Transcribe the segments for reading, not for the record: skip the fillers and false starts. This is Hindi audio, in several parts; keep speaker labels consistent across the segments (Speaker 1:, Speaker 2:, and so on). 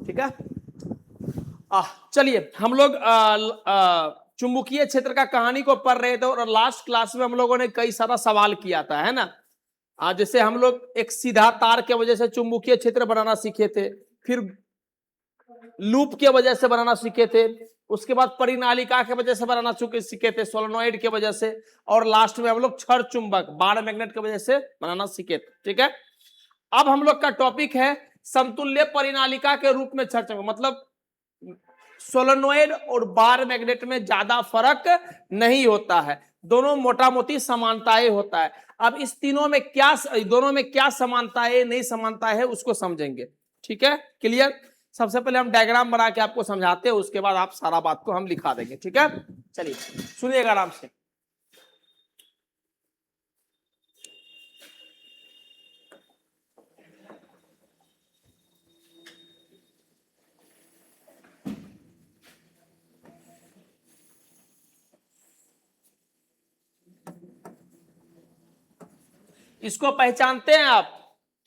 Speaker 1: ठीक है। चलिए हम लोग चुंबकीय क्षेत्र का कहानी को पढ़ रहे थे और लास्ट क्लास में हम लोगों ने कई सारा सवाल किया था, है ना। जैसे हम लोग एक सीधा तार के वजह से चुंबकीय क्षेत्र बनाना सीखे थे, फिर लूप के वजह से बनाना सीखे थे, उसके बाद परिनालिका के वजह से बनाना सीखे थे, सोलेनोइड के वजह से, और लास्ट में हम लोग क्षण चुंबक बार मैग्नेट की वजह से बनाना सीखे थे। ठीक है। अब हम लोग का टॉपिक है समतुल्य परिनालिका के रूप में क्षण चुंबक, मतलब सोलेनोइड और बार मैग्नेट में ज्यादा फर्क नहीं होता है, दोनों मोटा मोटी समानताएं होता है। अब इस तीनों में क्या, दोनों में क्या समानताएं नहीं समानता है उसको समझेंगे। ठीक है, क्लियर। सबसे पहले हम डायग्राम बना के आपको समझाते हैं, उसके बाद आप सारा बात को हम लिखा देंगे। ठीक है, चलिए सुनिएगा आराम से। इसको पहचानते हैं आप,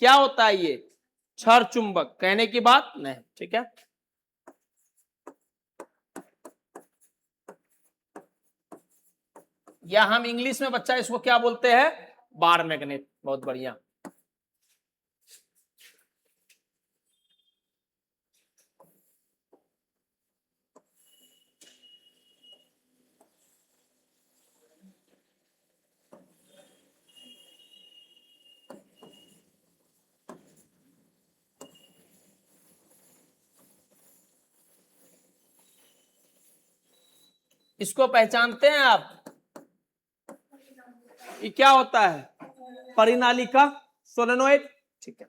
Speaker 1: क्या होता है ये क्षण चुंबक, कहने की बात नहीं। ठीक है, या हम इंग्लिश में बच्चा इसको क्या बोलते हैं, बार मैग्नेट। बहुत बढ़िया। इसको पहचानते हैं आप, ये क्या होता है, परिनालिका, सोलेनोइड। ठीक है,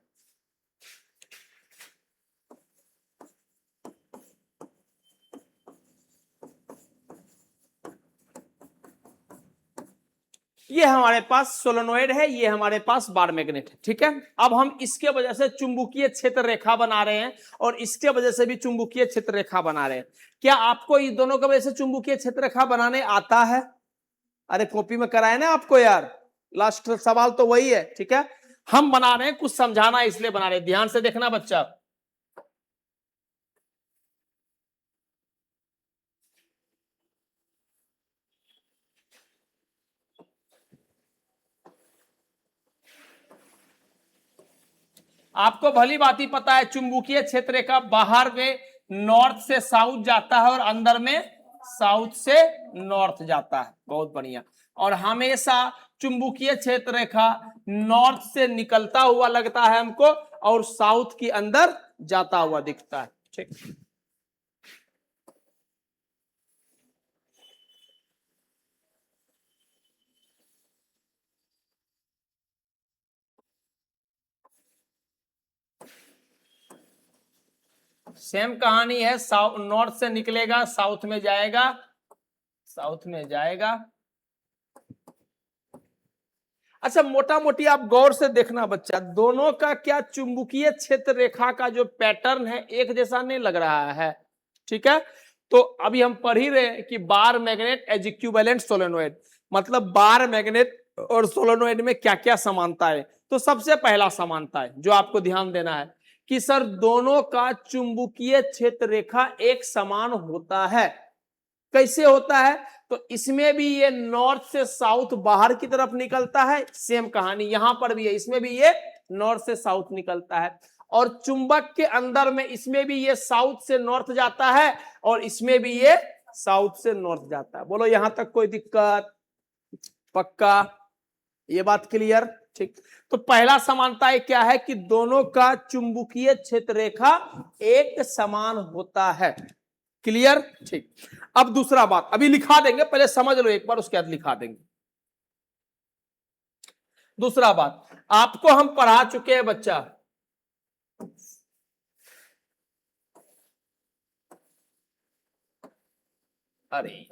Speaker 1: ये हमारे पास सोलेनोइड है, ये हमारे पास बार मैग्नेट है। ठीक है, अब हम इसके वजह से चुंबकीय क्षेत्र रेखा बना रहे हैं और इसके वजह से भी चुंबकीय क्षेत्र रेखा बना रहे हैं। क्या आपको इन दोनों की वजह से चुंबकीय क्षेत्र रेखा बनाने आता है? अरे कॉपी में कराए ना आपको यार, लास्ट सवाल तो वही है। ठीक है, हम बना रहे हैं, कुछ समझाना इसलिए बना रहे हैं, ध्यान से देखना बच्चा। आपको भली बात ही पता है चुंबकीय क्षेत्र रेखा बाहर में नॉर्थ से साउथ जाता है और अंदर में साउथ से नॉर्थ जाता है। बहुत बढ़िया। और हमेशा चुंबकीय क्षेत्र रेखा नॉर्थ से निकलता हुआ लगता है हमको और साउथ के अंदर जाता हुआ दिखता है। ठीक, सेम कहानी है, साउथ नॉर्थ से निकलेगा साउथ में जाएगा, साउथ में जाएगा। अच्छा, मोटा मोटी आप गौर से देखना बच्चा, दोनों का क्या चुंबकीय क्षेत्र रेखा का जो पैटर्न है एक जैसा नहीं लग रहा है। ठीक है, तो अभी हम पढ़ ही रहे हैं कि bar magnet as equivalent solenoid, मतलब बार मैग्नेट और सोलेनोइड में क्या क्या समानता है। तो सबसे पहला समानता है जो आपको ध्यान देना है कि सर दोनों का चुंबकीय क्षेत्र रेखा एक समान होता है। कैसे होता है, तो इसमें भी ये नॉर्थ से साउथ बाहर की तरफ निकलता है, सेम कहानी यहां पर भी है, इसमें भी ये नॉर्थ से साउथ निकलता है। और चुंबक के अंदर में इसमें भी ये साउथ से नॉर्थ जाता है और इसमें भी ये साउथ से नॉर्थ जाता है। बोलो यहां तक कोई दिक्कत? पक्का, ये बात क्लियर। ठीक, तो पहला समानता क्या है कि दोनों का चुंबकीय क्षेत्र रेखा एक समान होता है। क्लियर। ठीक, अब दूसरा बात अभी लिखा देंगे, पहले समझ लो एक बार, उसके बाद लिखा देंगे। दूसरा बात आपको हम पढ़ा चुके हैं बच्चा, अरे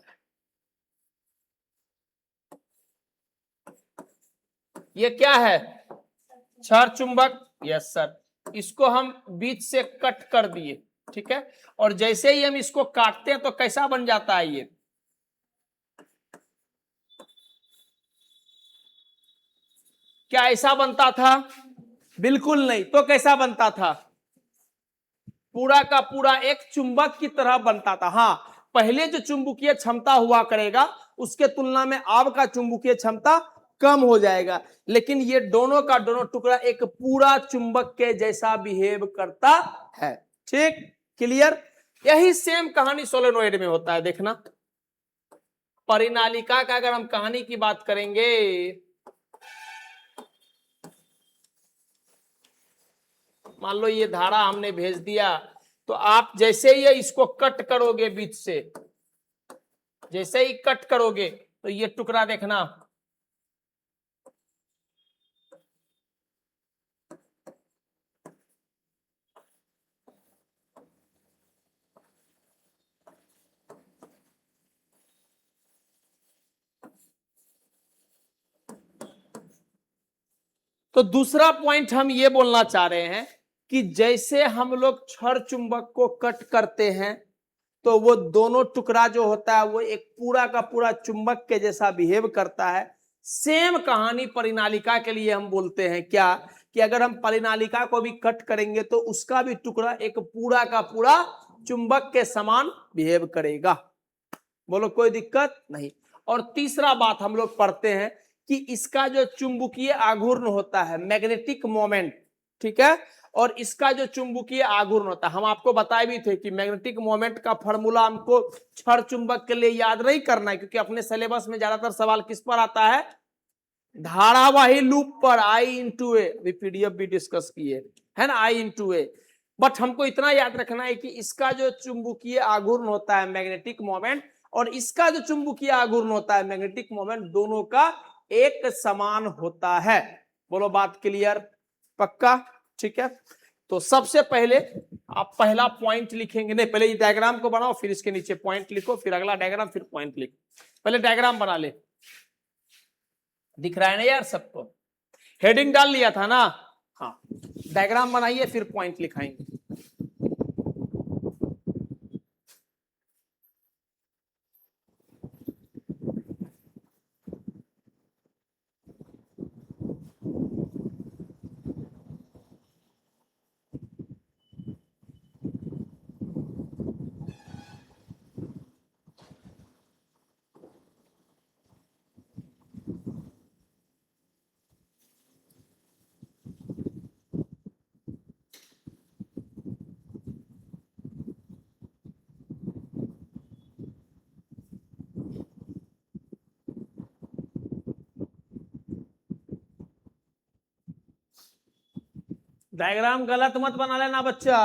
Speaker 1: ये क्या है, क्षण चुंबक। यस सर, इसको हम बीच से कट कर दिए। ठीक है, और जैसे ही हम इसको काटते हैं तो कैसा बन जाता है ये, क्या ऐसा बनता था? बिल्कुल नहीं। तो कैसा बनता था? पूरा का पूरा एक चुंबक की तरह बनता था। हाँ, पहले जो चुंबकीय क्षमता हुआ करेगा उसके तुलना में अब का चुंबकीय क्षमता कम हो जाएगा, लेकिन ये दोनों का दोनों टुकड़ा एक पूरा चुंबक के जैसा बिहेव करता है। ठीक, क्लियर? यही सेम कहानी सोलेनोइड में होता है। देखना, परिनालिका का अगर हम कहानी की बात करेंगे, मान लो ये धारा हमने भेज दिया, तो आप जैसे ही इसको कट करोगे बीच से, जैसे ही कट करोगे तो ये टुकड़ा देखना, तो दूसरा पॉइंट हम ये बोलना चाह रहे हैं कि जैसे हम लोग क्षण चुंबक को कट करते हैं तो वो दोनों टुकड़ा जो होता है वो एक पूरा का पूरा चुंबक के जैसा बिहेव करता है। सेम कहानी परिनालिका के लिए हम बोलते हैं क्या, कि अगर हम परिनालिका को भी कट करेंगे तो उसका भी टुकड़ा एक पूरा का पूरा चुंबक के समान बिहेव करेगा। बोलो, कोई दिक्कत नहीं। और तीसरा बात हम लोग पढ़ते हैं कि इसका जो चुंबकीय आघूर्ण होता है, मैग्नेटिक मोमेंट, ठीक है, और इसका जो चुंबकीय आघूर्ण होता है, हम आपको बताए भी थे कि मैग्नेटिक मोमेंट का फॉर्मूला हमको क्षण चुंबक के लिए याद नहीं करना है, क्योंकि अपने सिलेबस में ज्यादातर सवाल किस पर आता है? धारावाही लूप पर, आई इंटू ए, पीडीएफ भी डिस्कस किए है ना, आई इंटू ए। बट हमको इतना याद रखना है कि इसका जो चुंबकीय आघूर्ण होता है मैग्नेटिक मोमेंट, और इसका जो चुंबकीय आघूर्ण होता है मैग्नेटिक मोमेंट, दोनों का एक समान होता है। बोलो, बात क्लियर? पक्का? ठीक है, तो सबसे पहले आप पहला पॉइंट लिखेंगे, नहीं पहले ये डायग्राम को बनाओ, फिर इसके नीचे पॉइंट लिखो, फिर अगला डायग्राम, फिर पॉइंट लिखो। पहले डायग्राम बना ले, दिख रहा है ना यार सबको? हेडिंग डाल लिया था ना? हाँ, डायग्राम बनाइए फिर पॉइंट लिखाएंगे। डायग्राम गलत मत बना लेना बच्चा।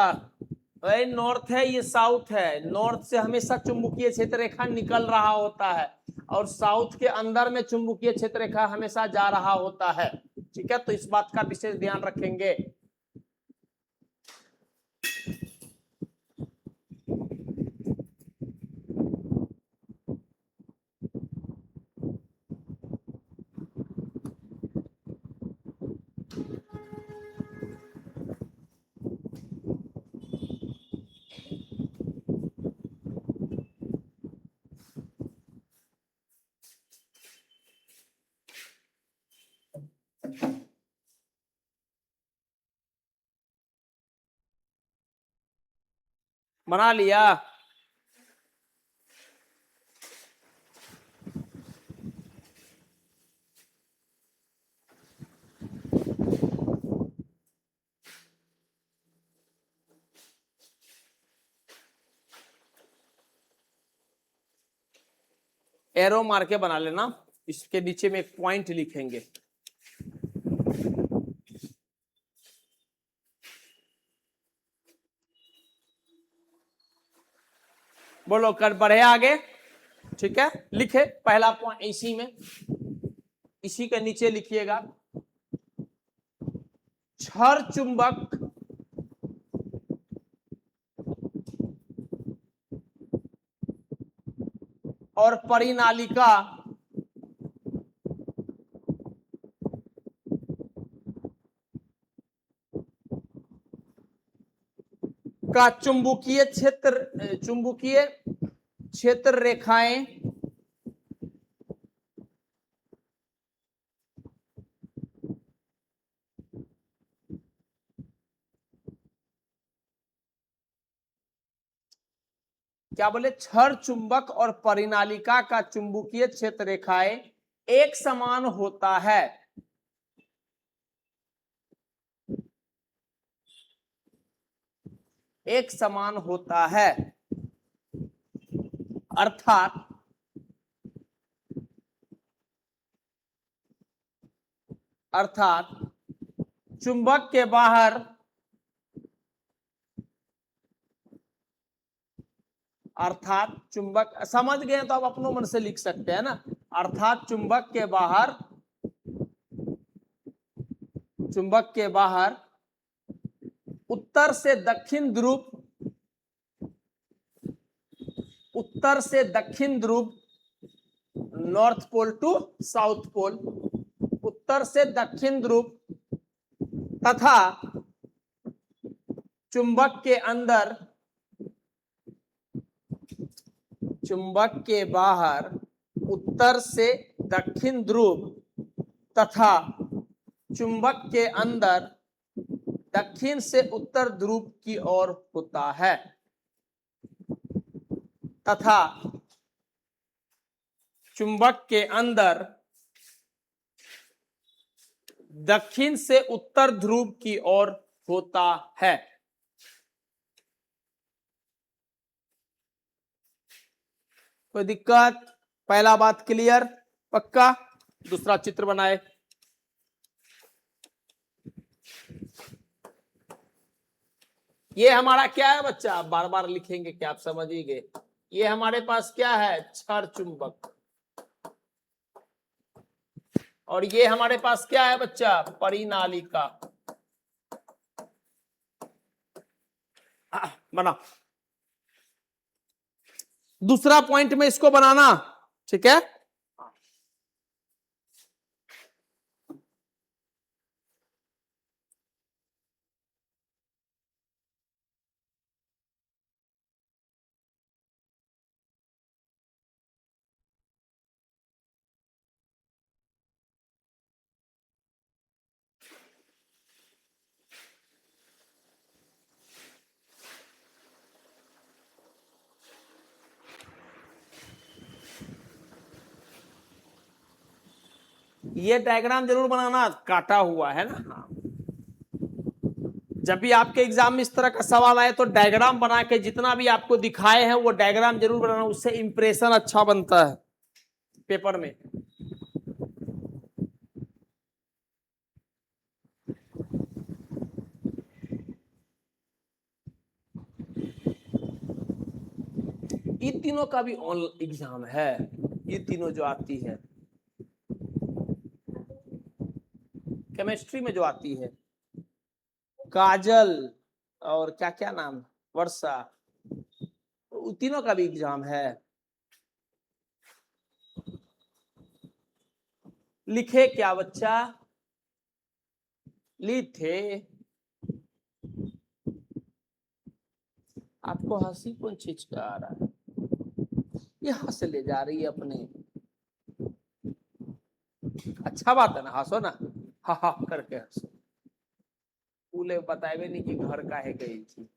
Speaker 1: भाई नॉर्थ है, ये साउथ है, नॉर्थ से हमेशा चुंबकीय क्षेत्र रेखा निकल रहा होता है, और साउथ के अंदर में चुंबकीय क्षेत्र रेखा हमेशा जा रहा होता है। ठीक है, तो इस बात का विशेष ध्यान रखेंगे। बना लिया? एरो मार के बना लेना, इसके नीचे में एक पॉइंट लिखेंगे। बोलो, कर बढ़े आगे? ठीक है, लिखे पहला पॉइंट इसी में, इसी के नीचे लिखिएगा, क्षण चुंबक और परिनालिका का चुंबकीय क्षेत्र रेखाएं क्या बोले, क्षण चुंबक और परिनालिका का चुंबकीय क्षेत्र रेखाएं एक समान होता है। एक समान होता है अर्थात चुंबक के बाहर चुंबक, समझ गए तो आप अपनों मन से लिख सकते हैं ना। अर्थात चुंबक के बाहर उत्तर से दक्षिण ध्रुव north pole to south pole, उत्तर से दक्षिण ध्रुव तथा चुंबक के बाहर उत्तर से दक्षिण ध्रुव तथा चुंबक के अंदर दक्षिण से उत्तर ध्रुव की ओर होता है, तथा चुंबक के अंदर दक्षिण से उत्तर ध्रुव की ओर होता है। कोई दिक्कत? पहला बात क्लियर, पक्का? दूसरा चित्र बनाए। ये हमारा क्या है बच्चा, आप बार बार लिखेंगे क्या, आप समझ ही गए। ये हमारे पास क्या है, क्षण चुंबक, और ये हमारे पास क्या है बच्चा, परिनालिका। बना दूसरा पॉइंट में इसको बनाना, ठीक है। ये डायग्राम जरूर बनाना, काटा हुआ है ना। हाँ, जब भी आपके एग्जाम में इस तरह का सवाल आए तो डायग्राम बना के जितना भी आपको दिखाए हैं वो डायग्राम जरूर बनाना, उससे इंप्रेशन अच्छा बनता है पेपर में। ये तीनों का भी ऑन एग्जाम है, ये तीनों जो आती है केमिस्ट्री में, जो आती है काजल और क्या क्या नाम, वर्षा, तीनों का भी एग्जाम है। लिखे क्या बच्चा, लिखे। आपको हंसी कौन चीज का आ रहा है, यहां से ले जा रही है अपने, अच्छा बात है ना, हंसो ना, हा हा करके हंसो। पूले बताए नहीं कि घर का है गई थी।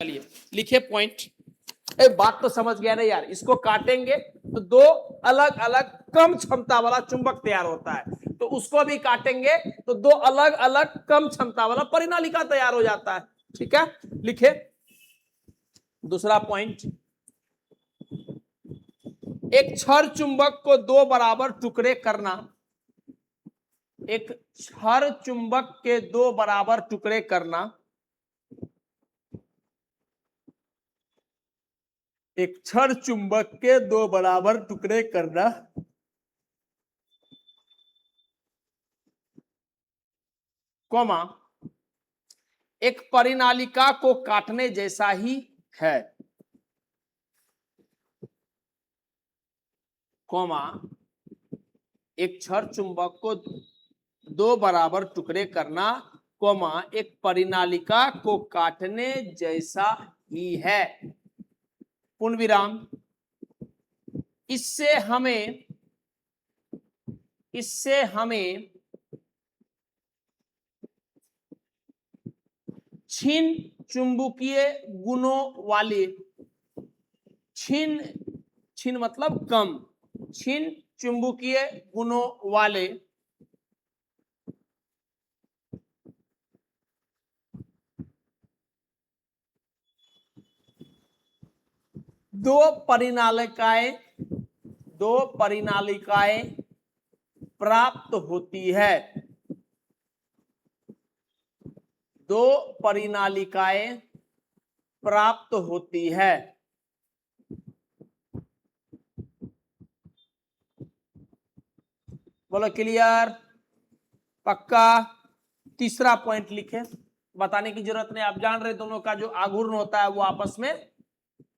Speaker 1: चलिए लिखे पॉइंट। बात तो समझ गया ना यार, इसको काटेंगे तो दो अलग अलग कम क्षमता वाला चुंबक तैयार होता है, तो उसको भी काटेंगे तो दो अलग अलग कम क्षमता वाला परिनालिका तैयार हो जाता है, ठीक है। लिखे दूसरा पॉइंट, एक छड़ चुंबक को दो बराबर टुकड़े करना, एक छड़ चुंबक के दो बराबर टुकड़े करना, एक छड़ चुंबक के दो बराबर टुकड़े करना, कॉमा, एक परिनालिका को काटने जैसा ही है, कॉमा, एक छड़ चुंबक को दो बराबर टुकड़े करना, कॉमा, एक परिनालिका को काटने जैसा ही है, पूर्ण विराम। इससे हमें क्षीण चुंबकीय गुणों वाले, क्षीण मतलब कम, क्षीण चुंबकीय गुणों वाले दो परिनालिकाएं प्राप्त होती है, दो परिनालिकाएं प्राप्त होती है। बोलो क्लियर, पक्का। तीसरा पॉइंट लिखे, बताने की जरूरत नहीं, आप जान रहे दोनों का जो आघूर्ण होता है वो आपस में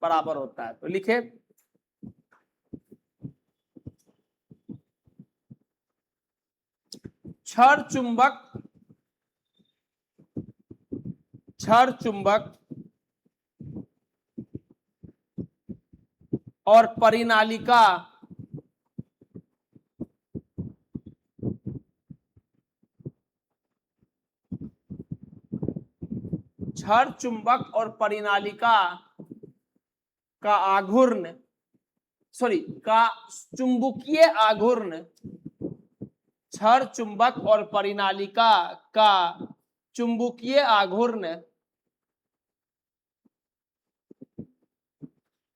Speaker 1: बराबर होता है, तो लिखे, छड़ चुंबक और परिनालिका छड़ चुंबक और परिनालिका का आघूर्ण, का चुंबकीय आघूर्ण, छड़ चुंबक और परिनालिका का चुंबकीय आघूर्ण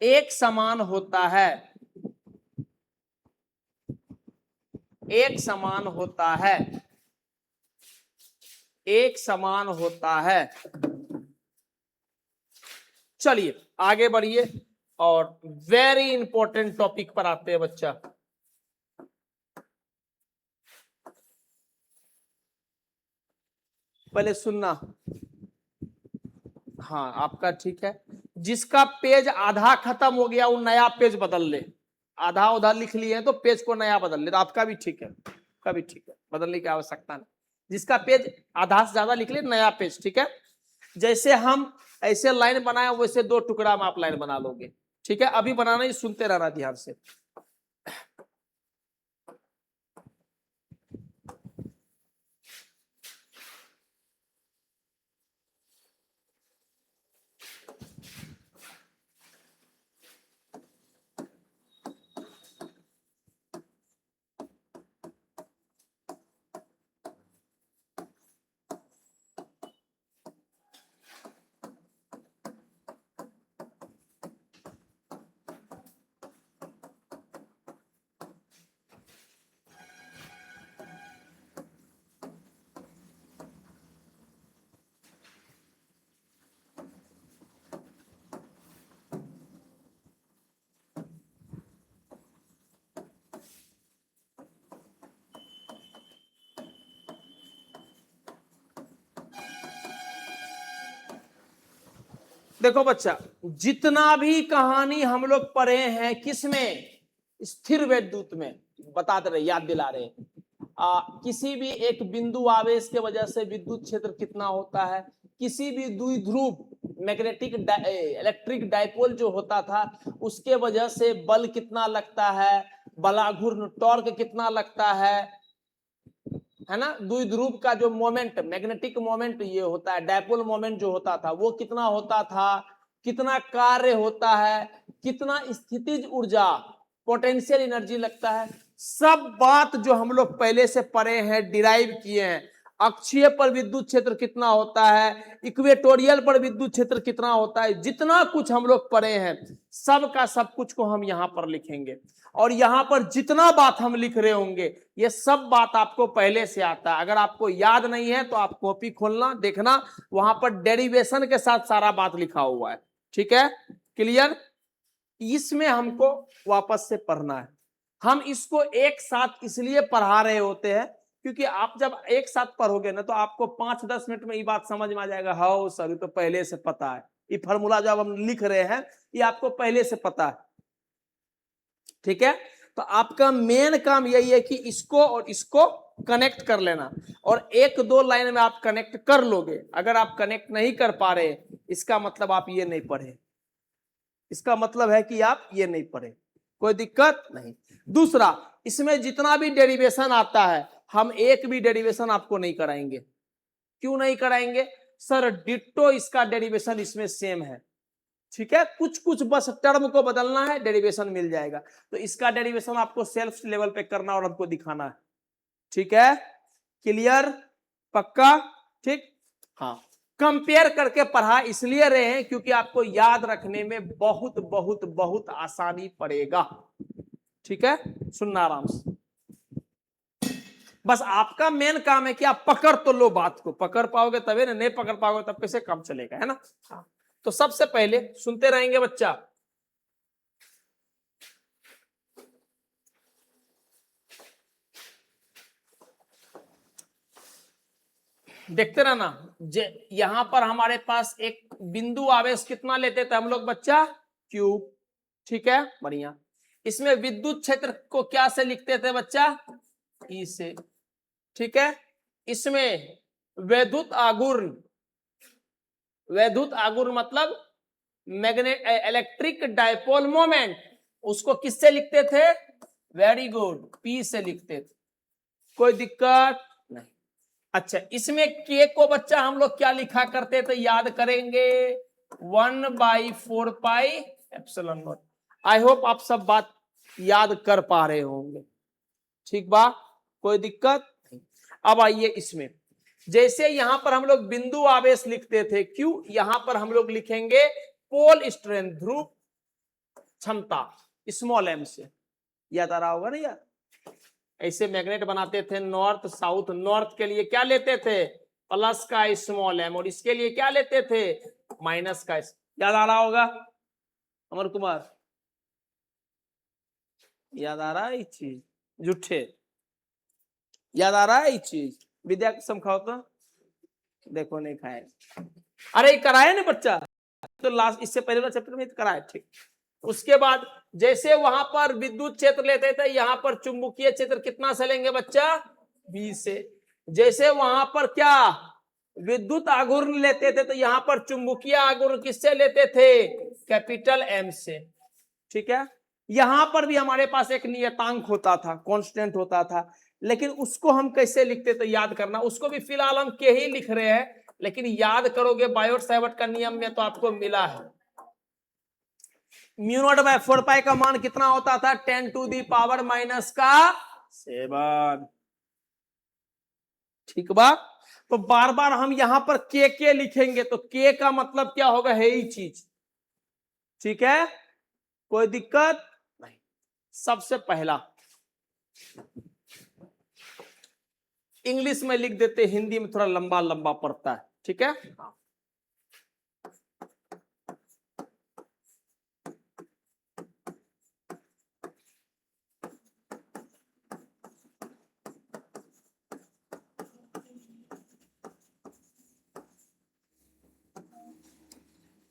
Speaker 1: एक समान होता है, एक समान होता है, एक समान होता है। चलिए आगे बढ़िए और वेरी इंपॉर्टेंट टॉपिक पर आते हैं बच्चा। पहले सुनना, हाँ आपका ठीक है, जिसका पेज आधा खत्म हो गया वो नया पेज बदल ले, आधा उधर लिख लिए तो पेज को नया बदल ले, तो आपका भी ठीक है, आपका भी ठीक है, बदलने की आवश्यकता नहीं, जिसका पेज आधा से ज्यादा लिख ले नया पेज, ठीक है। जैसे हम ऐसे लाइन बनाए वैसे दो टुकड़ा में आप लाइन बना लोगे, ठीक है। अभी बनाना ही, सुनते रहना ध्यान से। देखो बच्चा, जितना भी कहानी हम लोग पढ़े हैं किसमें, स्थिर वैद्युत में, बताते रहे, याद दिला रहे, किसी भी एक बिंदु आवेश के वजह से विद्युत क्षेत्र कितना होता है, किसी भी द्विध्रुव मैग्नेटिक इलेक्ट्रिक डाइपोल जो होता था उसके वजह से बल कितना लगता है, बलाघूर्ण टॉर्क कितना लगता है ना, द्विध्रुव का जो मोमेंट, मैग्नेटिक मोमेंट ये होता है, डायपोल मोमेंट जो होता था वो कितना होता था, कितना कार्य होता है, कितना स्थितिज ऊर्जा पोटेंशियल एनर्जी लगता है, सब बात जो हम लोग पहले से पढ़े हैं, डिराइव किए हैं, अक्षीय पर विद्युत क्षेत्र कितना होता है, इक्वेटोरियल पर विद्युत क्षेत्र कितना होता है, जितना कुछ हम लोग पढ़े हैं सब का सब कुछ को हम यहां पर लिखेंगे। और यहां पर जितना बात हम लिख रहे होंगे ये सब बात आपको पहले से आता है। अगर आपको याद नहीं है तो आप कॉपी खोलना, देखना, वहां पर डेरिवेशन के साथ सारा बात लिखा हुआ है। ठीक है, क्लियर। इसमें हमको वापस से पढ़ना है। हम इसको एक साथ इसलिए पढ़ा रहे होते हैं क्योंकि आप जब एक साथ पढ़ोगे ना तो आपको 5-10 मिनट में ये बात समझ में आ जाएगा, हाँ सर ये तो पहले से पता है, ये फॉर्मूला जब हम लिख रहे हैं ये आपको पहले से पता है। ठीक है, तो आपका मेन काम यही है कि इसको और इसको कनेक्ट कर लेना, और 1-2 लाइन में आप कनेक्ट कर लोगे। अगर आप कनेक्ट नहीं कर पा रहे इसका मतलब आप ये नहीं पढ़े, इसका मतलब है कि आप ये नहीं पढ़े, कोई दिक्कत नहीं। दूसरा, इसमें जितना भी डेरिवेशन आता है हम एक भी डेरिवेशन आपको नहीं कराएंगे। क्यों नहीं कराएंगे सर? डिट्टो इसका डेरिवेशन इसमें सेम है। ठीक है, कुछ कुछ बस टर्म को बदलना है, डेरिवेशन मिल जाएगा। तो इसका डेरिवेशन आपको सेल्फ लेवल पे करना और हमको दिखाना है। ठीक है, क्लियर, पक्का? ठीक, हाँ। कंपेयर करके पढ़ा इसलिए रहे हैं क्योंकि आपको याद रखने में बहुत बहुत बहुत आसानी पड़ेगा। ठीक है, सुनना आराम से। बस आपका मेन काम है कि आप पकड़ तो लो, बात को पकड़ पाओगे तभी ना, नहीं पकड़ पाओगे तब कैसे काम चलेगा, है ना। तो सबसे पहले सुनते रहेंगे बच्चा, देखते रहना। यहां पर हमारे पास एक बिंदु आवेश कितना लेते थे हम लोग बच्चा? Q। ठीक है, बढ़िया। इसमें विद्युत क्षेत्र को क्या से लिखते थे बच्चा? E से। ठीक है, इसमें वैद्युत आघूर्ण, वैद्युत आघूर्ण मतलब इलेक्ट्रिक डायपोल मोमेंट, उसको किससे लिखते थे? वेरी गुड, P से लिखते थे। कोई दिक्कत नहीं। अच्छा, इसमें K को बच्चा हम लोग क्या लिखा करते थे, याद करेंगे? 1/4 pi epsilon not. I hope आप सब बात याद कर पा रहे होंगे। ठीक बा, कोई दिक्कत नहीं। अब आइए इसमें, जैसे यहां पर हम लोग बिंदु आवेश लिखते थे Q, यहां पर हम लोग लिखेंगे पोल स्ट्रेंथ, ध्रुव क्षमता, स्मॉल m से। याद आ रहा होगा ना यार? ऐसे मैग्नेट बनाते थे नॉर्थ साउथ। नॉर्थ के लिए क्या लेते थे? प्लस का स्मॉल m, और इसके लिए क्या लेते थे? माइनस का। याद आ रहा होगा अमर कुमार? याद आ रहा है ये चीज? झूठे याद आ रहा है ये चीज? विद्या कसम खाओ तो देखो, नहीं खाए। अरे कराया ना बच्चा, तो लास्ट इससे पहले वाला चैप्टर में कराया। ठीक, उसके बाद जैसे वहां पर विद्युत क्षेत्र लेते थे, यहां पर चुंबकीय क्षेत्र कितना से लेंगे बच्चा? B से। जैसे वहां पर क्या विद्युत आघूर्ण लेते थे तो यहां पर चुंबकीय आघूर्ण किससे लेते थे? कैपिटल M से। ठीक है, यहां पर भी हमारे पास एक नियतांक होता था, कांस्टेंट होता था, लेकिन उसको हम कैसे लिखते थे याद करना। उसको भी फिलहाल हम के ही लिख रहे हैं, लेकिन याद करोगे बायोट-सावर्ट का नियम में तो आपको मिला है। μ0/4 पाई का मान कितना होता था? 10⁻⁻⁷। ठीक बा, तो बार बार हम यहां पर के लिखेंगे तो के का मतलब क्या होगा? है ही चीज। ठीक है, कोई दिक्कत नहीं। सबसे पहला इंग्लिश में लिख देते, हिंदी में थोड़ा लंबा लंबा पड़ता है। ठीक है,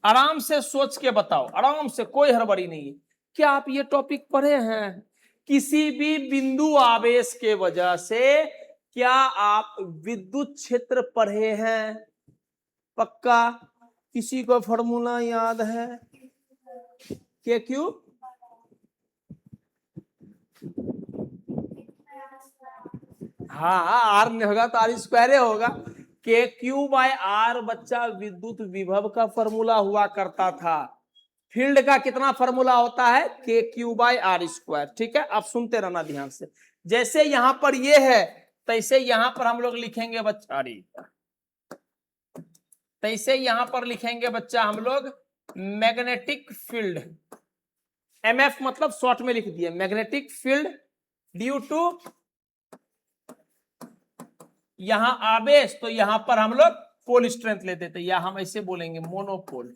Speaker 1: आराम से सोच के बताओ, आराम से, कोई हड़बड़ी नहीं है। क्या आप ये टॉपिक पढ़े हैं? किसी भी बिंदु आवेश के वजह से क्या आप विद्युत क्षेत्र पढ़े हैं? पक्का? किसी को फॉर्मूला याद है? के क्यू हाँ, आर नहीं होगा तो आर स्क्वायर होगा। के क्यू बाय आर बच्चा विद्युत विभव का फॉर्मूला हुआ करता था। फील्ड का कितना फॉर्मूला होता है? के क्यू बाय आर स्क्वायर। ठीक है, आप सुनते रहना ध्यान से। जैसे यहां पर ये है तो तैसे यहां पर हम लोग लिखेंगे बच्चा, अरे तैसे यहां पर लिखेंगे बच्चा हम लोग मैग्नेटिक फील्ड, एमएफ मतलब शॉर्ट में लिख दिए, मैग्नेटिक फील्ड ड्यू टू यहां आवेश, तो यहां पर हम लोग पोल स्ट्रेंथ लेते थे, या हम ऐसे बोलेंगे मोनोपोल।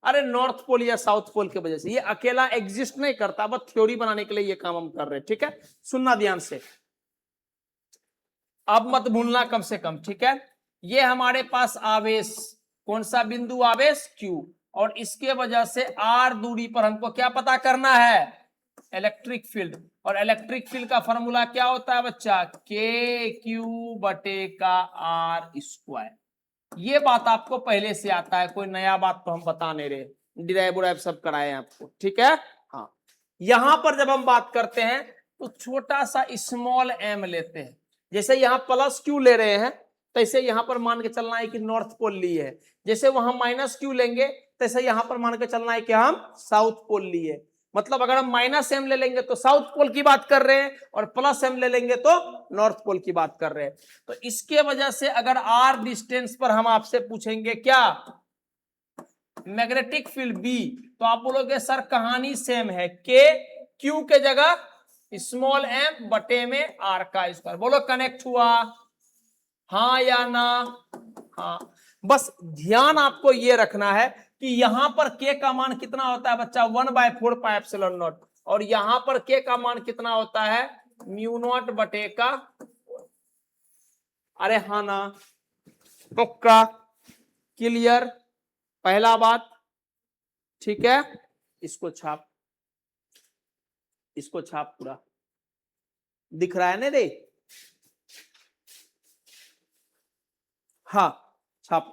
Speaker 1: अरे नॉर्थ पोल या साउथ पोल की वजह से ये अकेला एग्जिस्ट नहीं करता, बस थ्योरी बनाने के लिए ये काम हम कर रहे हैं, ठीक है। सुनना ध्यान से, अब मत भूलना कम से कम, ठीक है। ये हमारे पास आवेश, कौन सा बिंदु आवेश Q, और इसके वजह से R दूरी पर हमको क्या पता करना है, इलेक्ट्रिक फील्ड। और इलेक्ट्रिक फील्ड का फॉर्मूला क्या होता है बच्चा, KQ बटे का R स्क्वायर। ये बात आपको पहले से आता है, कोई नया बात तो हम बता नहीं रहे, डिराइव उराइव सब कराए हैं आपको, ठीक है। हाँ, यहां पर जब हम बात करते हैं तो छोटा सा स्मॉल m लेते हैं, जैसे यहां प्लस Q ले रहे हैं, तैसे यहां पर मान के चलना है कि नॉर्थ पोल ली है। जैसे वहां माइनस Q लेंगे, तैसे यहां पर मान के चलना है कि हम साउथ पोल लिए। मतलब अगर हम माइनस m ले लेंगे तो साउथ पोल की बात कर रहे हैं, और प्लस m ले लेंगे तो नॉर्थ पोल की बात कर रहे हैं। तो इसके वजह से अगर r डिस्टेंस पर हम आपसे पूछेंगे क्या, मैग्नेटिक फील्ड B, तो आप बोलोगे सर कहानी सेम है, K Q के जगह स्मॉल m बटे में R का स्क्वायर। बोलो कनेक्ट हुआ, हाँ या ना, हाँ। बस ध्यान आपको ये रखना है कि यहां पर K का मान कितना होता है बच्चा, 1/4 पाई एप्सिलॉन नॉट, और यहां पर K का मान कितना होता है, म्यू नॉट बटे का, अरे हाँ ना, पक्का, क्लियर, पहला बात, ठीक है। इसको छाप, इसको छाप, पूरा दिख रहा है ना रे, हाँ छाप।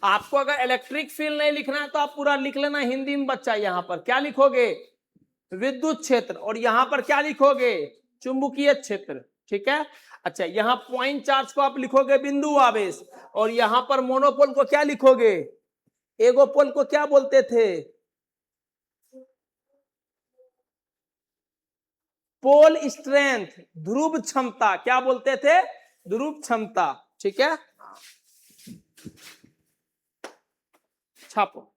Speaker 1: आपको अगर इलेक्ट्रिक फील्ड नहीं लिखना है तो आप पूरा लिख लेना हिंदी में बच्चा। यहां पर क्या लिखोगे, विद्युत क्षेत्र, और यहां पर क्या लिखोगे, चुंबकीय क्षेत्र, ठीक है। अच्छा, यहां पॉइंट चार्ज को आप लिखोगे बिंदु आवेश, और यहां पर मोनोपोल को क्या लिखोगे, एगोपोल को क्या बोलते थे, पोल स्ट्रेंथ, ध्रुव क्षमता, क्या बोलते थे, ध्रुव क्षमता, ठीक है। छापो।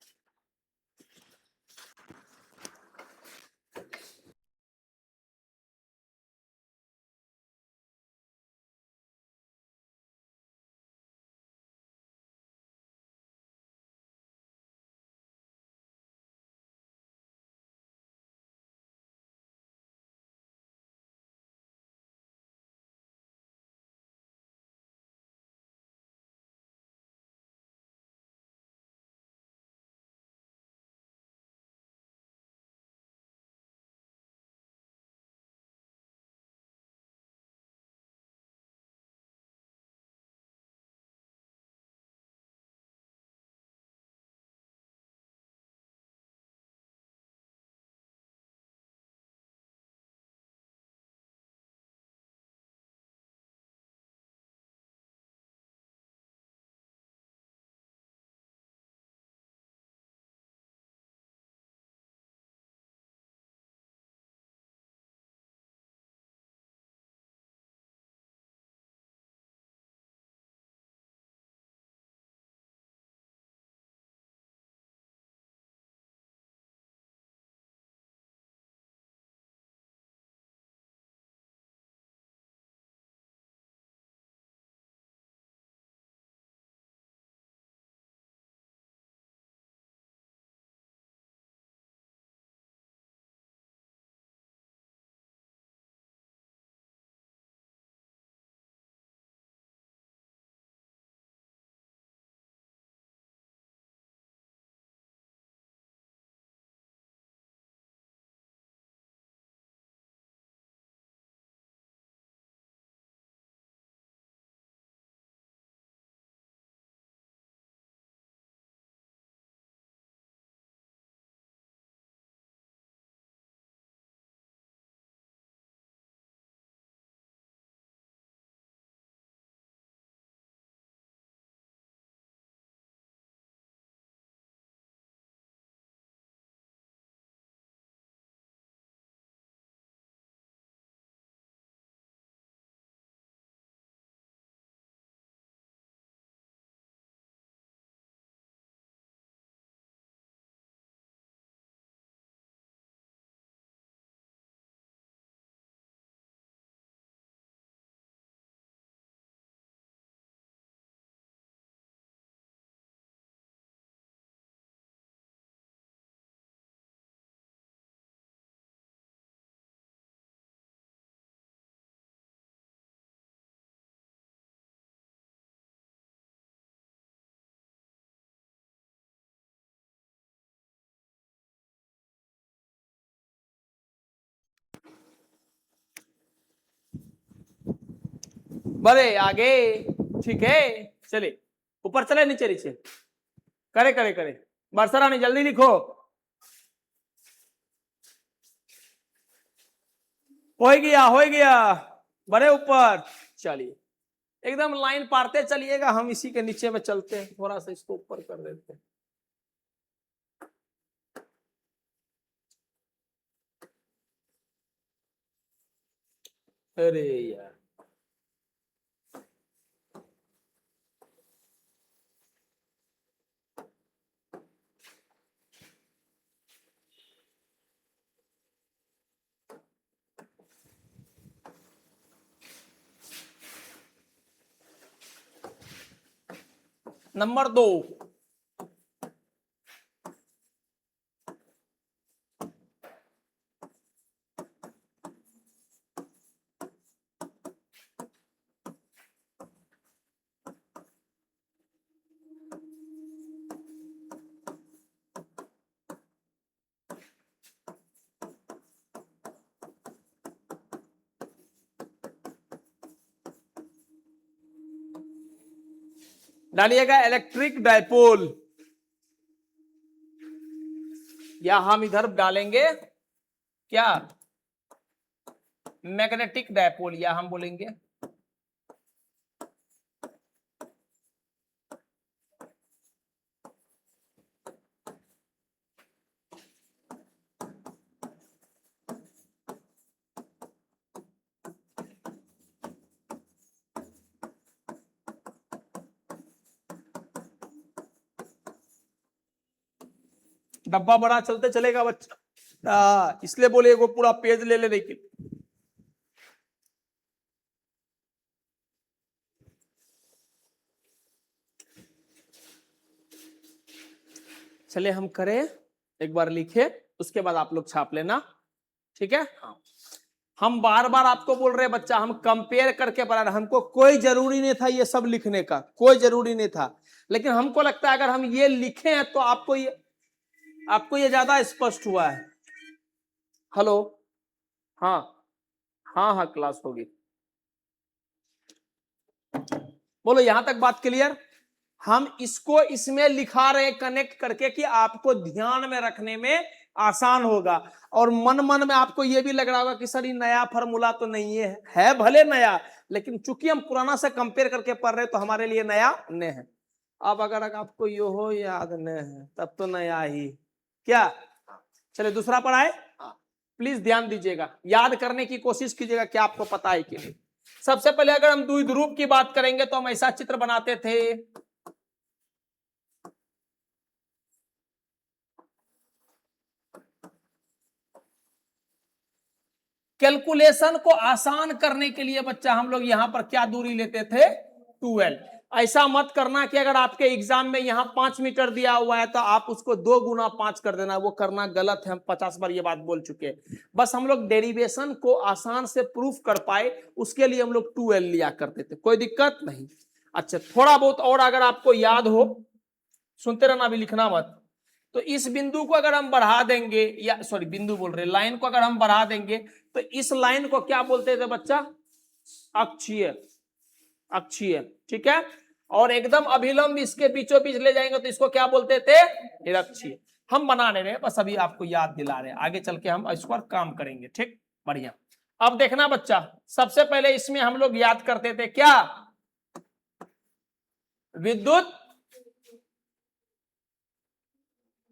Speaker 1: बढ़े आगे, ठीक है। चलिए ऊपर चले, नीचे नीचे, करे करे करे, बरसा रानी जल्दी लिखो। हो गया, बड़े ऊपर। चलिए एकदम लाइन पारते चलिएगा, हम इसी के नीचे में चलते हैं, थोड़ा सा इसको ऊपर कर देते हैं। अरे यार, नंबर 2, डालिएगा इलेक्ट्रिक डायपोल, या हम इधर डालेंगे क्या, मैग्नेटिक डायपोल, या हम बोलेंगे डब्बा बड़ा चलते चलेगा बच्चा, इसलिए बोले वो पूरा पेज ले लेने के। चले हम करें, एक बार लिखे, उसके बाद आप लोग छाप लेना, ठीक है। हाँ, हम बार बार आपको बोल रहे हैं बच्चा, हम कंपेयर करके पढ़ा रहे, हमको कोई जरूरी नहीं था ये सब लिखने का, कोई जरूरी नहीं था, लेकिन हमको लगता है अगर हम ये लिखे हैं तो आपको ये ज्यादा स्पष्ट हुआ है। हेलो, हाँ हाँ हाँ, क्लास होगी, बोलो यहां तक बात क्लियर। हम इसको इसमें लिखा रहे कनेक्ट करके कि आपको ध्यान में रखने में आसान होगा, और मन मन में आपको यह भी लग रहा होगा कि सर ये नया फॉर्मूला तो नहीं है भले नया, लेकिन चूंकि हम पुराना से कंपेयर करके पढ़ रहे तो हमारे लिए नया नहीं है। अब अगर आपको यो हो याद नहीं है तब तो नया ही क्या। चलिए दूसरा पढ़ाए, प्लीज ध्यान दीजिएगा, याद करने की कोशिश कीजिएगा क्या आपको पता है कि नहीं। सबसे पहले अगर हम द्विध्रुव की बात करेंगे तो हम ऐसा चित्र बनाते थे, कैलकुलेशन को आसान करने के लिए बच्चा हम लोग यहां पर क्या दूरी लेते थे, 12। ऐसा मत करना कि अगर आपके एग्जाम में यहां 5 मीटर दिया हुआ है तो आप उसको 2 गुना 5 कर देना, वो करना गलत है, हम 50 बार ये बात बोल चुके हैं। बस हम लोग डेरिवेशन को आसान से प्रूफ कर पाए उसके लिए हम लोग 12 लिया करते थे, कोई दिक्कत नहीं। अच्छा थोड़ा बहुत और अगर आपको याद हो, सुनते रहना, अभी लिखना मत। तो इस बिंदु को अगर हम बढ़ा देंगे, या सॉरी बिंदु बोल रहे, लाइन को अगर हम बढ़ा देंगे तो इस लाइन को क्या बोलते थे बच्चा, अक्षीय, अक्षीय, ठीक है। और एकदम अभिलंब इसके बीचों बीच ले जाएंगे तो इसको क्या बोलते थे, निरक्षीय। हम बनाने रहे, बस अभी आपको याद दिला रहे, आगे चल के हम इस पर काम करेंगे, ठीक, बढ़िया। अब देखना बच्चा, सबसे पहले इसमें हम लोग याद करते थे क्या, विद्युत,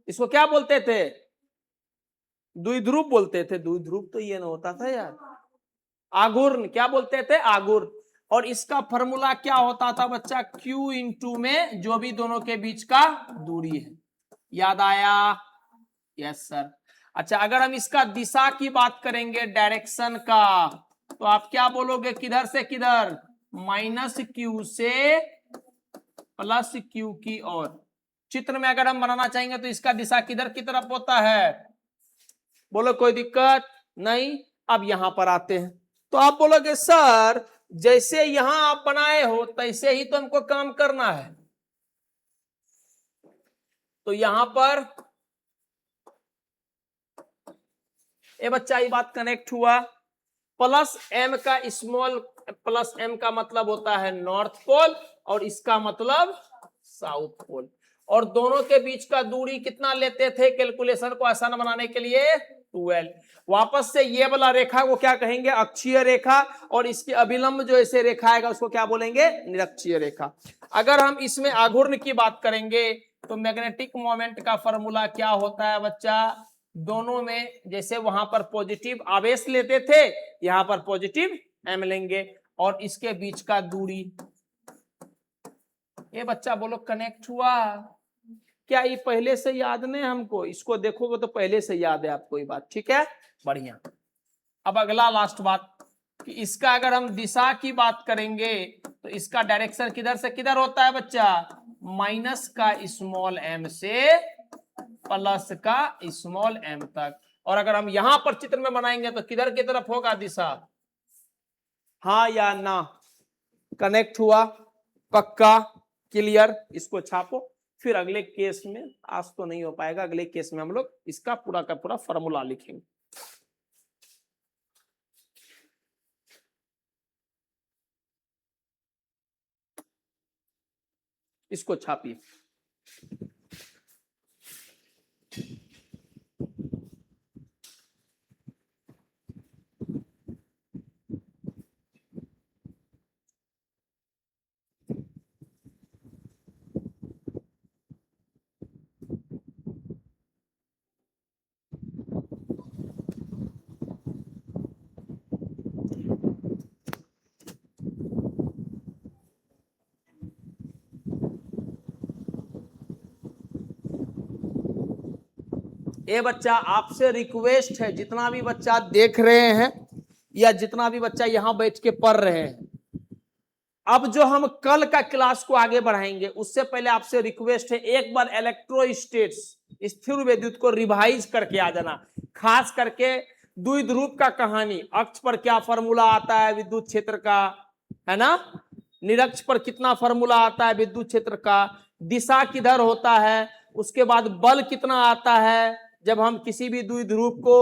Speaker 1: इसको क्या बोलते थे, द्विध्रुव बोलते थे, द्विध्रुव तो ये ना होता था यार, आघूर्ण, क्या बोलते थे, आघूर्ण। और इसका फॉर्मूला क्या होता था बच्चा, Q इंटू में जो भी दोनों के बीच का दूरी है, याद आया, यस सर। अच्छा अगर हम इसका दिशा की बात करेंगे, डायरेक्शन का, तो आप क्या बोलोगे, किधर से किधर, -Q से +Q की ओर। चित्र में अगर हम बनाना चाहेंगे तो इसका दिशा किधर की तरफ होता है, बोलो कोई दिक्कत नहीं। अब यहां पर आते हैं तो आप बोलोगे सर जैसे यहां आप बनाए हो तैसे ही तो हमको काम करना है, तो यहां पर ये बच्चा ये बात कनेक्ट हुआ, +m का स्मॉल प्लस एम का मतलब होता है नॉर्थ पोल और इसका मतलब साउथ पोल। और दोनों के बीच का दूरी कितना लेते थे कैलकुलेशन को आसान बनाने के लिए? 12। वापस से ये वाला रेखा को क्या कहेंगे? अक्षीय रेखा। और इसकी अभिलंब जो ऐसे रेखा आएगा उसको क्या बोलेंगे? निरक्षीय रेखा। अगर हम इसमें आघूर्ण की बात करेंगे तो मैग्नेटिक मोमेंट का फॉर्मूला क्या होता है बच्चा? दोनों में जैसे वहां पर पॉजिटिव आवेश लेते थे, यहां पर पॉजिटिव एम लेंगे और इसके बीच का दूरी। ये बच्चा बोलो कनेक्ट हुआ? क्या ये पहले से याद नहीं हमको? इसको देखोगे तो पहले से याद है आपको ये बात, ठीक है, बढ़िया। अब अगला लास्ट बात कि इसका अगर हम दिशा की बात करेंगे तो इसका डायरेक्शन किधर से किधर होता है बच्चा? माइनस का स्मॉल एम से प्लस का स्मॉल एम तक। और अगर हम यहां पर चित्र में बनाएंगे तो किधर की तरफ होगा दिशा? हाँ या ना? कनेक्ट हुआ? पक्का? क्लियर? इसको छापो। फिर अगले केस में, आज तो नहीं हो पाएगा, अगले केस में हम लोग इसका पूरा का पूरा फॉर्मूला लिखेंगे। इसको छापिए। ये बच्चा आपसे रिक्वेस्ट है, जितना भी बच्चा देख रहे हैं या जितना भी बच्चा यहां बैठ के पढ़ रहे हैं, अब जो हम कल का क्लास को आगे बढ़ाएंगे उससे पहले आपसे रिक्वेस्ट है एक बार इलेक्ट्रोस्टेट्स स्थिर विद्युत को रिवाइज करके आ जाना। खास करके द्विध्रुव का कहानी, अक्ष पर क्या फॉर्मूला आता है विद्युत क्षेत्र का, है ना, निरक्ष पर कितना फॉर्मूला आता है विद्युत क्षेत्र का, दिशा किधर होता है, उसके बाद बल कितना आता है जब हम किसी भी द्विध्रुव को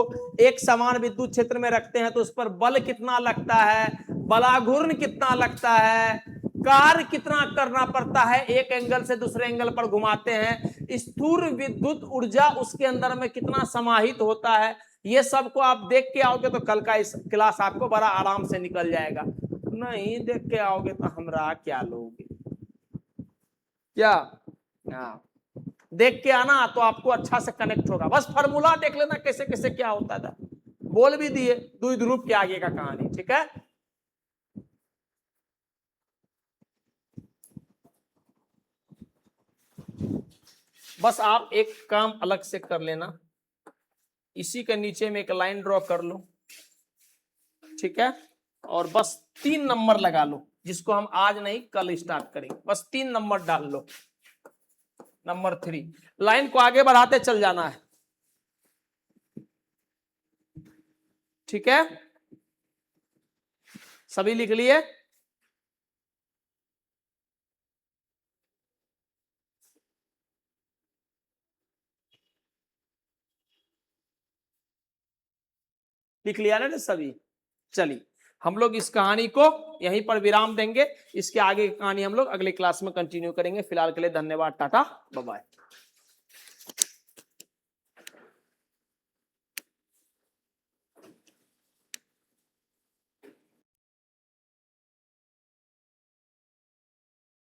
Speaker 1: एक समान विद्युत क्षेत्र में रखते हैं तो उस पर बल कितना लगता है, बलाघूर्ण कितना लगता है, कार्य कितना करना पड़ता है, एक एंगल से दूसरे एंगल पर घुमाते हैं, स्थूल विद्युत ऊर्जा उसके अंदर में कितना समाहित होता है। ये सब को आप देख के आओगे तो कल का इस क्लास आपको बड़ा आराम से निकल जाएगा। नहीं देख के आओगे तो हमरा क्या लोगे? क्या? हाँ, देख के आना तो आपको अच्छा से कनेक्ट होगा। बस फॉर्मूला देख लेना कैसे कैसे क्या होता था, बोल भी दिए द्विध्रुव के आगे का कहानी, ठीक है। बस आप एक काम अलग से कर लेना, इसी के नीचे में एक लाइन ड्रॉ कर लो, ठीक है, और बस 3 नंबर लगा लो, जिसको हम आज नहीं कल स्टार्ट करेंगे। बस 3 नंबर डाल लो, नंबर 3। लाइन को आगे बढ़ाते चल जाना है, ठीक है, सभी लिख लिए? लिख लिया ना सभी? चलिए हम लोग इस कहानी को यहीं पर विराम देंगे, इसके आगे की कहानी हम लोग अगले क्लास में कंटिन्यू करेंगे। फिलहाल के लिए धन्यवाद, टाटा बाय बाय।